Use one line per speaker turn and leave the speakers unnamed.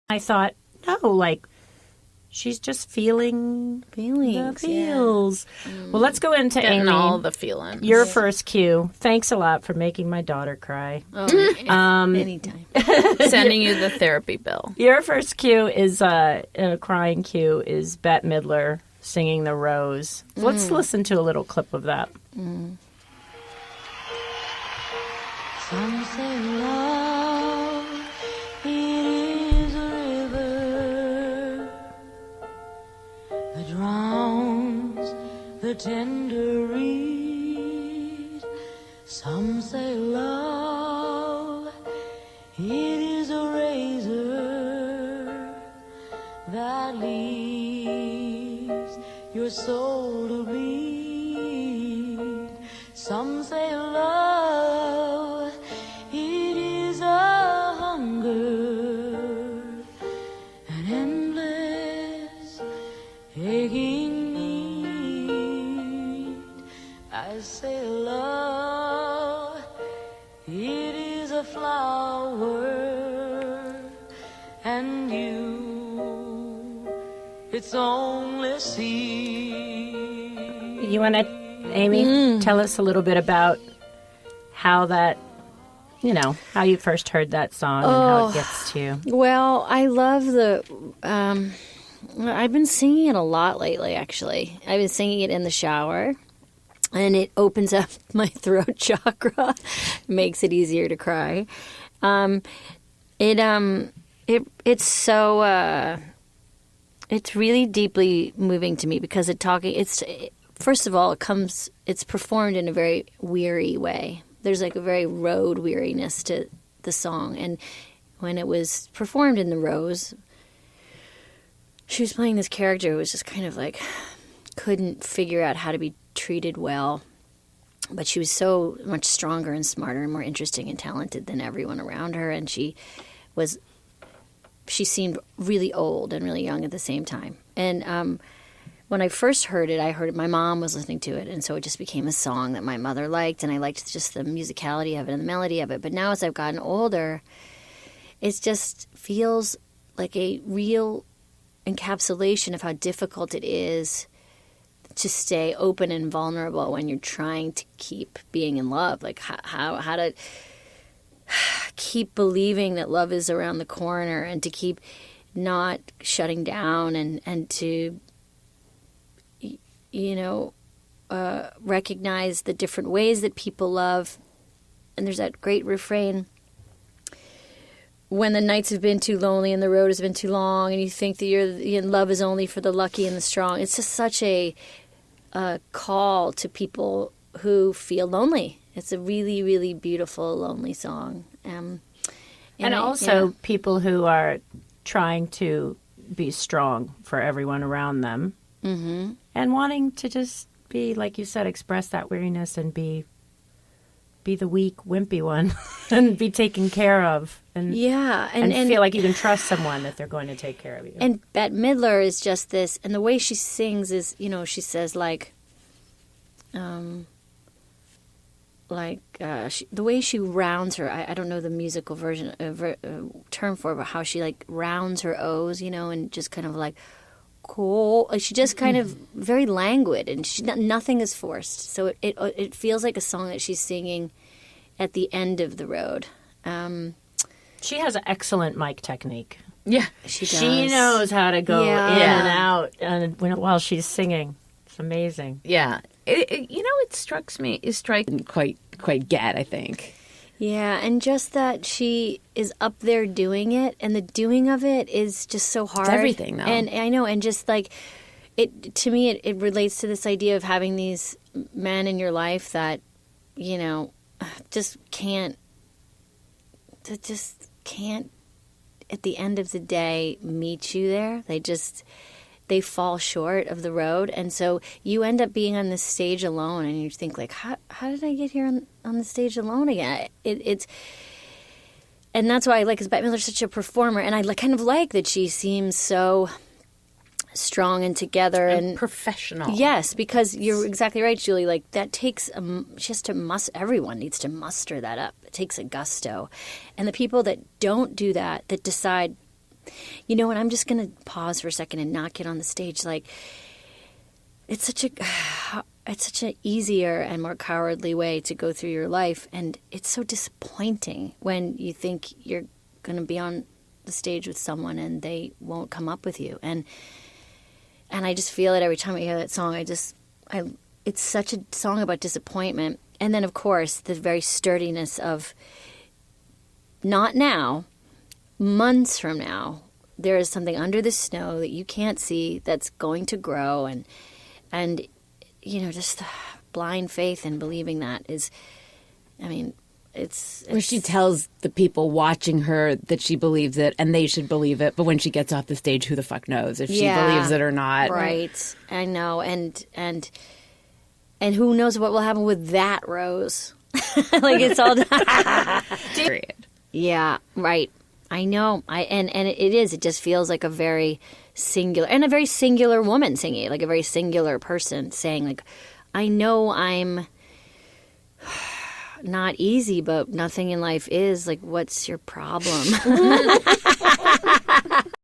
I thought, no, like, she's just feeling the feels. Yeah. Well, let's go into
Getting
Amy.
all the feelings.
Your first cue. Thanks a lot for making my daughter cry.
Anytime.
Sending you the therapy bill.
Your first cue is a crying cue is Bette Midler singing The Rose. Let's listen to a little clip of that.
Some say love, it is a river that drowns the tender reed. Some say love, it is a razor that leaves your soul to bleed. Some say love, it is a hunger, an endless aching need. I say love, it is a flower, and you, it's only seed.
You want to, Amy, tell us a little bit about how that, how you first heard that song and how it gets to you.
Well, I love I've been singing it a lot lately, actually. I've been singing it in the shower, and it opens up my throat chakra, makes it easier to cry. It's so, it's really deeply moving to me because first of all, it's performed in a very weary way. There's like a very road weariness to the song. And when it was performed in The Rose, she was playing this character who was just kind of like, couldn't figure out how to be treated well. But she was so much stronger and smarter and more interesting and talented than everyone around her. And she seemed really old and really young at the same time. And when I first heard it, my mom was listening to it, and so it just became a song that my mother liked, and I liked just the musicality of it and the melody of it. But now as I've gotten older, it just feels like a real encapsulation of how difficult it is to stay open and vulnerable when you're trying to keep being in love. Like how to keep believing that love is around the corner and to keep not shutting down and to recognize the different ways that people love. And there's that great refrain, when the nights have been too lonely and the road has been too long and you think that love is only for the lucky and the strong. It's just such a call to people who feel lonely. It's a really, really beautiful, lonely song.
And also people who are trying to be strong for everyone around them. Mm-hmm. And wanting to just be, like you said, express that weariness and be the weak, wimpy one and be taken care of. And feel like you can trust someone that they're going to take care of you.
And Bette Midler is just this, and the way she sings is, she says the way she rounds her, I don't know the musical version term for it, but how she like rounds her O's, and just kind of like, cool. She just kind of very languid, and nothing is forced. So it feels like a song that she's singing at the end of the road.
She has an excellent mic technique.
Yeah,
she does.
She knows how to go in and out while she's singing. It's amazing.
Yeah, it strikes me. It didn't quite get, I think.
Yeah, and just that she is up there doing it, and the doing of it is just so hard.
It's everything, though.
And I know, and just like, to me, it relates to this idea of having these men in your life that, just can't, at the end of the day, meet you there. They fall short of the road, and so you end up being on this stage alone, and you think like, how did I get here on the stage alone again? And that's why I like, because Bette Midler's such a performer, and I kind of like that she seems so strong and together and
professional.
Yes, because you're exactly right, Julie. Like that takes everyone needs to muster that up. It takes a gusto, and the people that don't do that, that decide You know, and I'm just going to pause for a second and not get on the stage. Like, it's such an easier and more cowardly way to go through your life, and it's so disappointing when you think you're going to be on the stage with someone and they won't come up with you. And I just feel it every time I hear that song. It's such a song about disappointment. And then, of course, the very sturdiness of not now, months from now, there is something under the snow that you can't see that's going to grow. And you know, just the blind faith and believing that is, I mean, it's
where she tells the people watching her that she believes it and they should believe it. But when she gets off the stage, who the fuck knows if she believes it or not?
Right. I know. And who knows what will happen with that rose? Like, it's all
Period.
Yeah, right. I know. And it is. It just feels like a very singular woman singing it, like a very singular person saying, like, I know I'm not easy, but nothing in life is. Like, what's your problem?